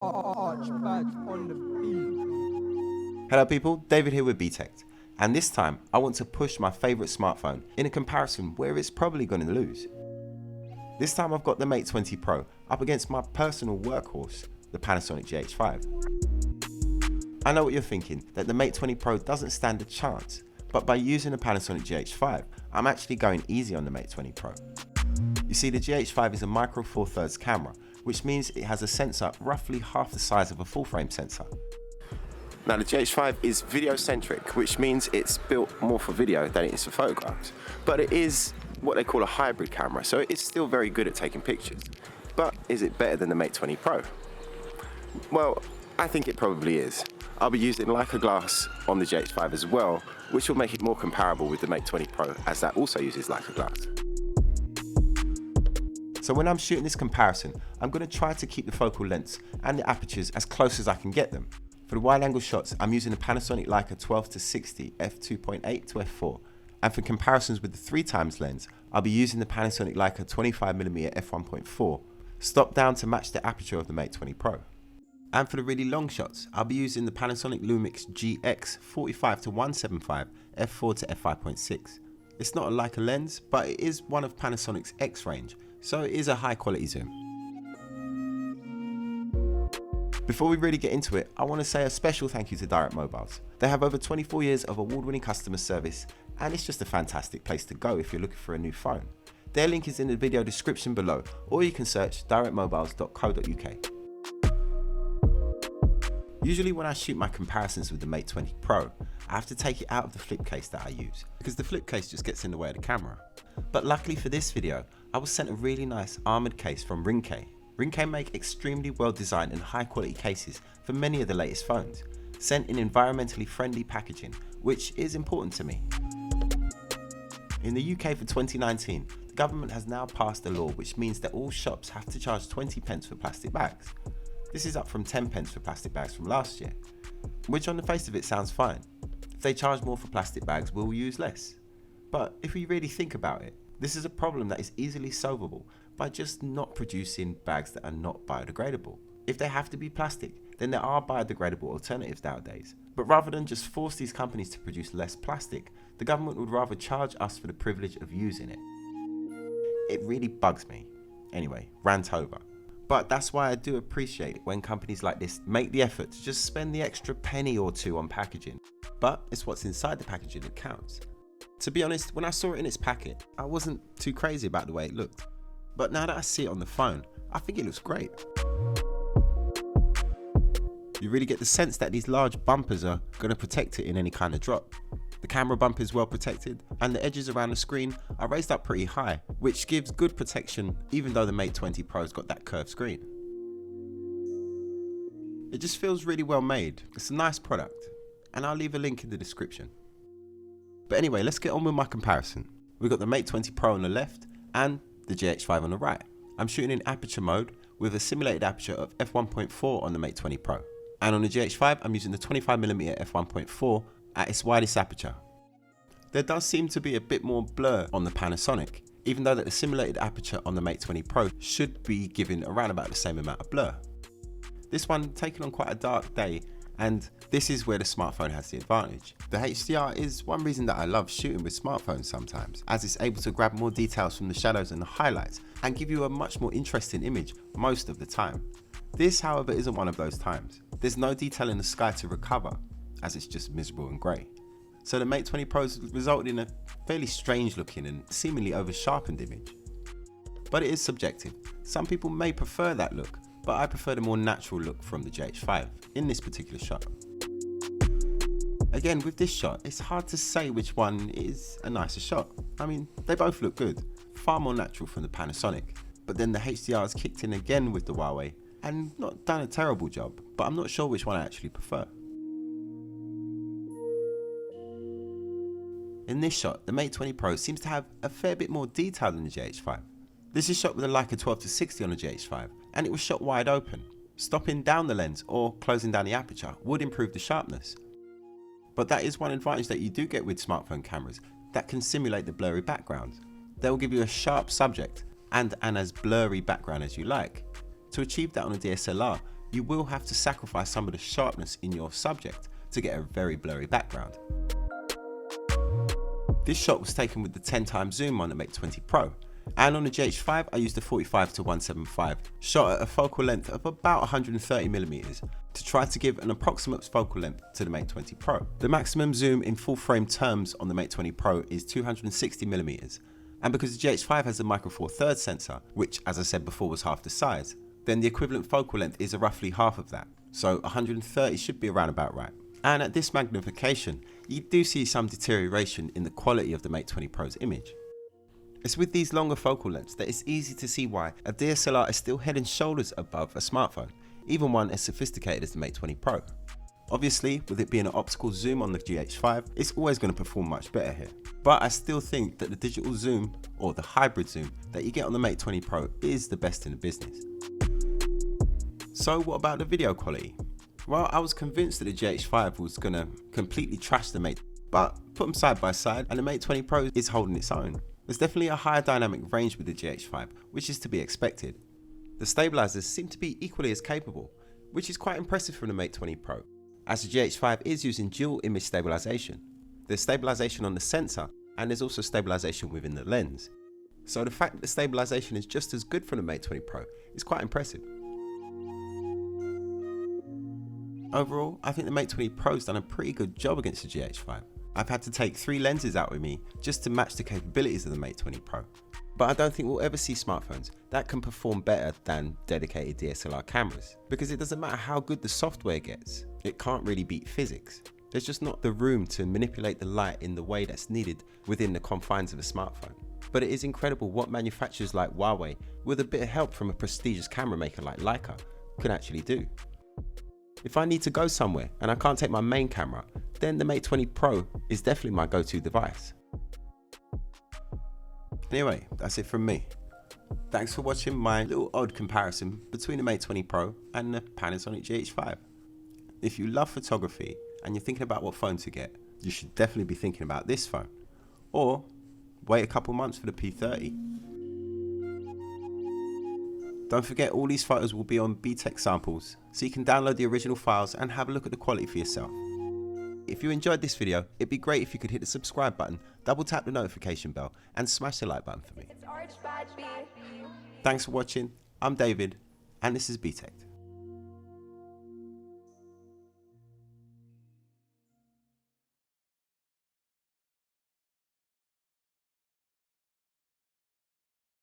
On the beat. Hello people, David here with Btekt, and this time I want to push my favourite smartphone in a comparison where it's probably going to lose. This time I've got the Mate 20 Pro up against my personal workhorse, the Panasonic GH5. I know what you're thinking, that the Mate 20 Pro doesn't stand a chance, but by using the Panasonic GH5, I'm actually going easy on the Mate 20 Pro. You see, the GH5 is a micro four thirds camera, which means it has a sensor roughly half the size of a full frame sensor. Now the GH5 is video centric, which means it's built more for video than it is for photographs. But it is what they call a hybrid camera, so it's still very good at taking pictures. But is it better than the Mate 20 Pro? Well, I think it probably is. I'll be using Leica glass on the GH5 as well, which will make it more comparable with the Mate 20 Pro, as that also uses Leica glass. So when I'm shooting this comparison, I'm going to try to keep the focal lengths and the apertures as close as I can get them. For the wide angle shots, I'm using the Panasonic Leica 12-60 f2.8 to f4. And for comparisons with the 3x lens, I'll be using the Panasonic Leica 25mm f1.4, stopped down to match the aperture of the Mate 20 Pro. And for the really long shots, I'll be using the Panasonic Lumix GX 45-175 f4 to f5.6. It's not a Leica lens, but it is one of Panasonic's X range, so it is a high quality zoom. Before we really get into it, I want to say a special thank you to Direct Mobiles. They have over 24 years of award-winning customer service, and it's just a fantastic place to go if you're looking for a new phone. Their link is in the video description below, or you can search directmobiles.co.uk. Usually when I shoot my comparisons with the Mate 20 Pro, I have to take it out of the flip case that I use, because the flip case just gets in the way of the camera. But luckily for this video, I was sent a really nice armoured case from Ringke. Ringke make extremely well designed and high quality cases for many of the latest phones, sent in environmentally friendly packaging, which is important to me. In the UK for 2019, the government has now passed a law which means that all shops have to charge 20 pence for plastic bags. This is up from 10 pence for plastic bags from last year, which on the face of it sounds fine. If they charge more for plastic bags, we'll use less. But if we really think about it, this is a problem that is easily solvable by just not producing bags that are not biodegradable. If they have to be plastic, then there are biodegradable alternatives nowadays. But rather than just force these companies to produce less plastic, the government would rather charge us for the privilege of using it. It really bugs me. Anyway, rant over. But that's why I do appreciate it when companies like this make the effort to just spend the extra penny or two on packaging. But it's what's inside the packaging that counts. To be honest, when I saw it in its packet, I wasn't too crazy about the way it looked. But now that I see it on the phone, I think it looks great. You really get the sense that these large bumpers are going to protect it in any kind of drop. The camera bumper is well protected, and the edges around the screen are raised up pretty high, which gives good protection even though the Mate 20 Pro's got that curved screen. It just feels really well made. It's a nice product, and I'll leave a link in the description. But anyway, let's get on with my comparison. We've got the Mate 20 Pro on the left and the GH5 on the right. I'm shooting in aperture mode with a simulated aperture of f1.4 on the Mate 20 Pro. And on the GH5, I'm using the 25mm f1.4 at its widest aperture. There does seem to be a bit more blur on the Panasonic, even though that the simulated aperture on the Mate 20 Pro should be giving around about the same amount of blur. This one taken on quite a dark day, and this is where the smartphone has the advantage. The HDR is one reason that I love shooting with smartphones sometimes, as it's able to grab more details from the shadows and the highlights and give you a much more interesting image most of the time. This, however, isn't one of those times. There's no detail in the sky to recover, as it's just miserable and grey. So the Mate 20 Pro's resulted in a fairly strange looking and seemingly over sharpened image. But it is subjective. Some people may prefer that look, but I prefer the more natural look from the GH5 in this particular shot. Again, with this shot, it's hard to say which one is a nicer shot. I mean, they both look good, far more natural from the Panasonic, but then the HDR has kicked in again with the Huawei and not done a terrible job, but I'm not sure which one I actually prefer. In this shot, the Mate 20 Pro seems to have a fair bit more detail than the GH5. This is shot with a Leica 12-60 on the GH5, and it was shot wide open. Stopping down the lens or closing down the aperture would improve the sharpness. But that is one advantage that you do get with smartphone cameras that can simulate the blurry background. They will give you a sharp subject and an as blurry background as you like. To achieve that on a DSLR, you will have to sacrifice some of the sharpness in your subject to get a very blurry background. This shot was taken with the 10x zoom on the Mate 20 Pro, and on the GH5 I used the 45-175, shot at a focal length of about 130mm to try to give an approximate focal length to the Mate 20 Pro. The maximum zoom in full frame terms on the Mate 20 Pro is 260mm, and because the GH5 has a Micro Four Thirds sensor, which as I said before was half the size, then the equivalent focal length is roughly half of that, so 130 should be around about right. And at this magnification, you do see some deterioration in the quality of the Mate 20 Pro's image. It's with these longer focal lengths that it's easy to see why a DSLR is still head and shoulders above a smartphone, even one as sophisticated as the Mate 20 Pro. Obviously, with it being an optical zoom on the GH5, it's always going to perform much better here. But I still think that the digital zoom, or the hybrid zoom, that you get on the Mate 20 Pro is the best in the business. So what about the video quality? Well, I was convinced that the GH5 was going to completely trash the Mate, but put them side by side and the Mate 20 Pro is holding its own. There's definitely a higher dynamic range with the GH5, which is to be expected. The stabilizers seem to be equally as capable, which is quite impressive from the Mate 20 Pro, as the GH5 is using dual image stabilization. There's stabilization on the sensor and there's also stabilization within the lens. So the fact that the stabilization is just as good from the Mate 20 Pro is quite impressive. Overall, I think the Mate 20 Pro's done a pretty good job against the GH5. I've had to take 3 lenses out with me just to match the capabilities of the Mate 20 Pro. But I don't think we'll ever see smartphones that can perform better than dedicated DSLR cameras, because it doesn't matter how good the software gets, it can't really beat physics. There's just not the room to manipulate the light in the way that's needed within the confines of a smartphone. But it is incredible what manufacturers like Huawei, with a bit of help from a prestigious camera maker like Leica, can actually do. If I need to go somewhere and I can't take my main camera, then the Mate 20 Pro is definitely my go-to device. Anyway, that's it from me. Thanks for watching my little odd comparison between the Mate 20 Pro and the Panasonic GH5. If you love photography and you're thinking about what phone to get, you should definitely be thinking about this phone. Or wait a couple months for the P30. Don't forget, all these photos will be on Btekt Samples, so you can download the original files and have a look at the quality for yourself. If you enjoyed this video, it'd be great if you could hit the subscribe button, double tap the notification bell, and smash the like button for me. Thanks for watching, I'm David, and this is Btekt.